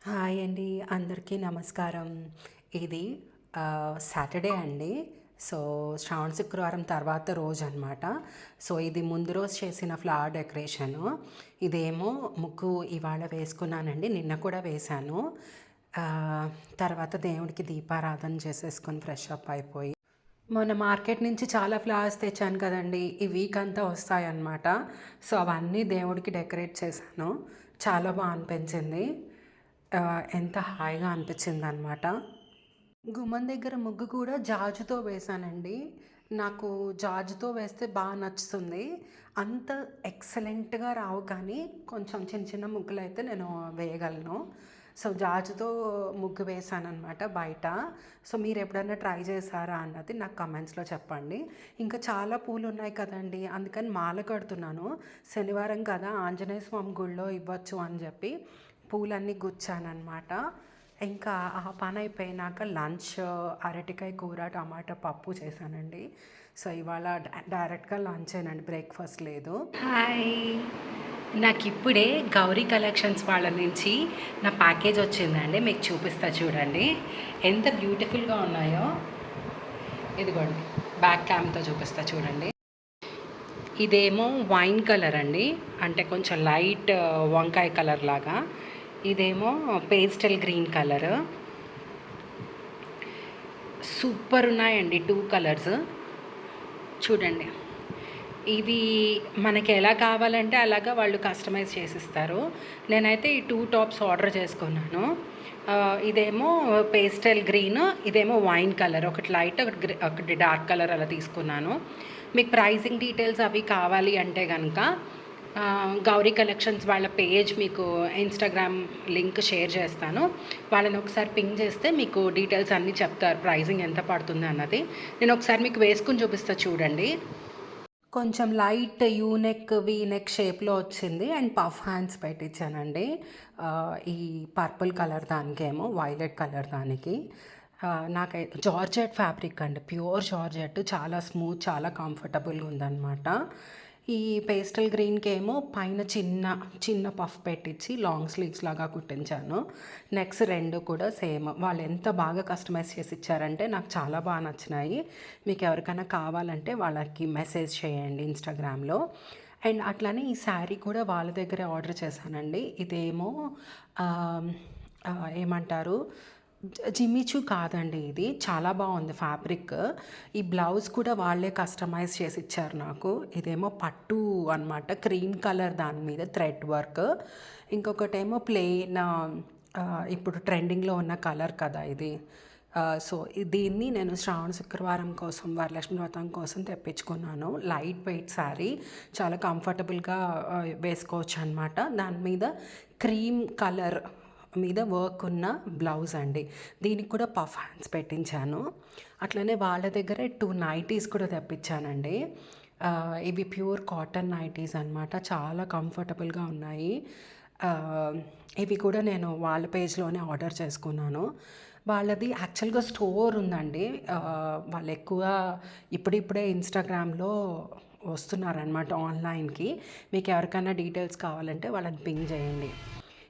Hi అండి. అందరికీ నమస్కారం. ఇది సాటర్డే అండి. సో, శ్రావణ శుక్రవారం తర్వాత రోజనమాట. సో, ఇది ముందు రోజు చేసిన ఫ్లవర్ డెకరేషను. ఇదేమో ముగ్గు ఇవాళ వేసుకున్నానండి. నిన్న కూడా వేశాను. తర్వాత దేవుడికి దీపారాధన చేసేసుకొని ఫ్రెష్ అప్ అయిపోయి మొన్న మార్కెట్ నుంచి చాలా ఫ్లవర్స్ తెచ్చాను కదండీ! ఈ వీక్ అంతా వస్తాయన్నమాట. సో, అవన్నీ దేవుడికి డెకరేట్ చేశాను. చాలా అనిపించింది. ఎంత హాయిగా అనిపించిందనమాట. గుమ్మం దగ్గర ముగ్గు కూడా జాజుతో వేశానండి. నాకు జాజుతో వేస్తే నచ్చుతుంది. అంత ఎక్సలెంట్‌గా రావు కానీ కొంచెం చిన్న చిన్న ముగ్గులైతే నేను వేయగలను. సో, జాజుతో ముగ్గు వేశాననమాట బయట. సో, మీరెప్పుడైనా ట్రై చేశారా అన్నది నాకు కమెంట్స్‌లో చెప్పండి. ఇంకా చాలా పూలున్నాయి కదండీ! అందుకని మాల కడుతున్నాను. శనివారం కదా! ఆంజనేయ స్వామి గుడిలో ఇవ్వచ్చు అని చెప్పి పూలన్నీ గుచ్చాననమాట. ఇంకా ఆ పని అయిపోయినాక లంచ్ అరటికాయ కూర, టమాటా పప్పు చేశానండి. సో, ఇవాళ డైరెక్ట్‌గా లంచేనండి. బ్రేక్‌ఫాస్ట్ లేదు. హాయ్! నాకిప్పుడే గౌరీ కలెక్షన్స్ వాళ్ళ నుంచి నా ప్యాకేజ్ వచ్చిందండి. మీకు చూపిస్తా చూడండి. ఎంత బ్యూటిఫుల్‌గా ఉన్నాయో. ఇదిగోండి బ్యాక్ క్యామ్‌తో చూపిస్తా చూడండి. ఇదేమో వైన్ కలర్ అండి. అంటే కొంచెం లైట్ వంకాయ కలర్ లాగా. ఇదేమో పేస్టల్ గ్రీన్ కలర్. సూపర్ ఉన్నాయండి 2 కలర్స్. చూడండి. ఇవి మనకి ఎలా కావాలంటే అలాగా వాళ్ళు కస్టమైజ్ చేసిస్తారు. నేనైతే ఈ 2 టాప్స్ ఆర్డర్ చేసుకున్నాను. ఇదేమో పేస్టల్ గ్రీన్, ఇదేమో వైన్ కలర్. ఒకటి లైట్, ఒకటి డార్క్ కలర్ అలా తీసుకున్నాను. మీకు ప్రైజింగ్ డీటెయిల్స్ అవి కావాలి అంటే కనుక గౌరీ కలెక్షన్స్ వాళ్ళ పేజ్ మీకు ఇన్స్టాగ్రామ్ లింక్ షేర్ చేస్తాను. వాళ్ళని ఒకసారి పింగ్ చేస్తే మీకు డీటెయిల్స్ అన్నీ చెప్తారు, ప్రైజింగ్ ఎంత పడుతుంది అన్నది. నేను ఒకసారి మీకు వేసుకుని చూపిస్తా చూడండి. కొంచెం లైట్ యూనెక్, వీనెక్ షేప్లో వచ్చింది అండ్ పఫ్ హ్యాండ్స్ పెట్టించానండి. ఈ పర్పుల్ కలర్ దానికేమో వైలెట్ కలర్ దానికి. నాకైతే జార్జెట్ ఫ్యాబ్రిక్ అండి, ప్యూర్ జార్జెట్. చాలా స్మూత్, చాలా కంఫర్టబుల్గా ఉందన్నమాట. ఈ పేస్టల్ గ్రీన్కి ఏమో పైన చిన్న చిన్న పఫ్ పెట్టించి లాంగ్ స్లీవ్స్ లాగా కుట్టించాను. నెక్స్ట్ రెండు కూడా సేమ్. వాళ్ళు ఎంత బాగా కస్టమైజ్ చేసి ఇచ్చారంటే నాకు చాలా బాగా నచ్చినాయి. మీకు ఎవరికైనా కావాలంటే వాళ్ళకి మెసేజ్ చేయండి ఇన్స్టాగ్రామ్లో. అండ్ అట్లానే ఈ శారీ కూడా వాళ్ళ దగ్గరే ఆర్డర్ చేశానండి. ఇదేమో ఏమంటారు, జిమ్మిచూ కాదండి, ఇది చాలా బాగుంది ఫ్యాబ్రిక్. ఈ బ్లౌజ్ కూడా వాళ్ళే కస్టమైజ్ చేసి ఇచ్చారు నాకు. ఇదేమో పట్టు అనమాట, క్రీమ్ కలర్, దాని మీద థ్రెడ్ వర్క్. ఇంకొకటేమో ప్లెయిన్, ఇప్పుడు ట్రెండింగ్లో ఉన్న కలర్ కదా ఇది. సో దీన్ని నేను శ్రావణ శుక్రవారం కోసం, వరలక్ష్మి వ్రతం కోసం తెప్పించుకున్నాను. లైట్ వెయిట్ శారీ, చాలా కంఫర్టబుల్గా వేసుకోవచ్చు అనమాట. దాని మీద క్రీమ్ కలర్ మీద వర్క్ ఉన్న బ్లౌజ్ అండి. దీనికి కూడా పఫ్ హ్యాండ్స్ పెట్టించాను. అట్లనే వాళ్ళ దగ్గర 2 నైటీస్ కూడా తెప్పించానండి. ఇవి ప్యూర్ కాటన్ నైటీస్ అనమాట. చాలా కంఫర్టబుల్గా ఉన్నాయి. ఇవి కూడా నేను వాళ్ళ పేజ్లోనే ఆర్డర్ చేసుకున్నాను. వాళ్ళది యాక్చువల్గా స్టోర్ ఉందండి. వాళ్ళు ఎక్కువ ఇప్పుడిప్పుడే ఇన్స్టాగ్రామ్లో వస్తున్నారనమాట ఆన్లైన్కి. మీకు ఎవరికైనా డీటెయిల్స్ కావాలంటే వాళ్ళని పింగ్ చేయండి.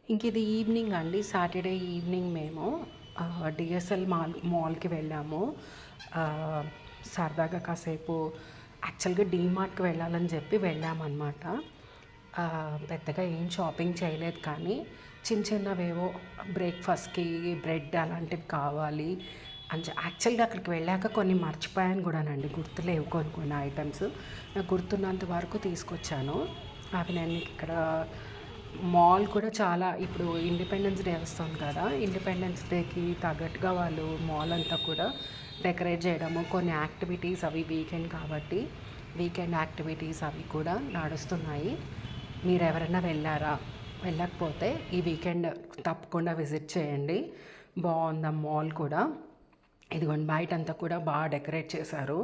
ఇంక ఇది ఈవినింగ్ అండి, సాటర్డే ఈవినింగ్ మేము డిఎస్ఎల్ మాల్కి వెళ్ళాము. సరదాగా కాసేపు యాక్చువల్గా డీమార్ట్కి వెళ్ళాలని చెప్పి వెళ్ళామన్నమాట. పెద్దగా ఏం షాపింగ్ చేయలేదు కానీ చిన్న చిన్నవేవో బ్రేక్ఫాస్ట్కి బ్రెడ్ అలాంటివి కావాలి అని యాక్చువల్గా అక్కడికి వెళ్ళాక కొన్ని మర్చిపోయాను కూడానండి, గుర్తులేవు కొన్ని కొన్ని ఐటమ్స్. నాకు గుర్తున్నంత వరకు తీసుకొచ్చాను. అవి నేను ఇక్కడ మాల్ కూడా చాలా, ఇప్పుడు ఇండిపెండెన్స్ డే వస్తుంది కదా, ఇండిపెండెన్స్ డేకి తగ్గట్టుగా వాళ్ళు మాల్ అంతా కూడా డెకరేట్ చేయడము, కొన్ని యాక్టివిటీస్ అవి వీకెండ్ కాబట్టి వీకెండ్ యాక్టివిటీస్ అవి కూడా నడుస్తున్నాయి. మీరు ఎవరైనా వెళ్ళారా? వెళ్ళకపోతే ఈ వీకెండ్ తప్పకుండా విజిట్ చేయండి. బాగుంది మాల్ కూడా. ఇదిగోండి బయట అంతా కూడా బాగా డెకరేట్ చేశారు.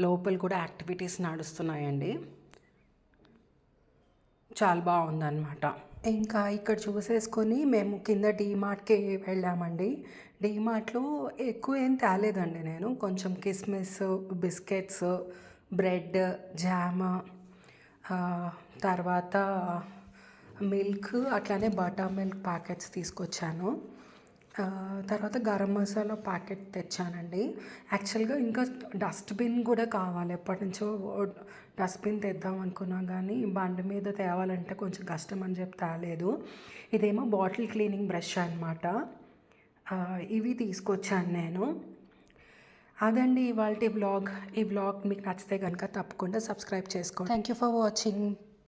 లోపల కూడా యాక్టివిటీస్ నడుస్తున్నాయండి. చాలా బాగుందన్నమాట. ఇంకా ఇక్కడ చూసేసుకొని మేము కింద డీమార్ట్కి వెళ్ళామండి. డీమార్ట్లో ఎక్కువ ఏం తేలేదండి నేను. కొంచెం కిస్మిస్, బిస్కెట్స్, బ్రెడ్, జామ్, తర్వాత మిల్క్ అట్లానే బటర్ మిల్క్ ప్యాకెట్స్ తీసుకొచ్చాను. తర్వాత గరం మసాలా ప్యాకెట్ తెచ్చానండి. యాక్చువల్గా ఇంకా డస్ట్బిన్ కూడా కావాలి, ఎప్పటి నుంచో డస్ట్బిన్ తెద్దాం అనుకున్నా కానీ బండి మీద తేవాలంటే కొంచెం కష్టం అని చెప్పి తేలేదు. ఇదేమో బాటిల్ క్లీనింగ్ బ్రష్ అనమాట. ఇవి తీసుకొచ్చాను నేను. అదండి ఇవాల్టి వ్లాగ్. ఈ వ్లాగ్ మీకు నచ్చితే కనుక తప్పకుండా సబ్స్క్రైబ్ చేసుకోండి. Thank you for watching.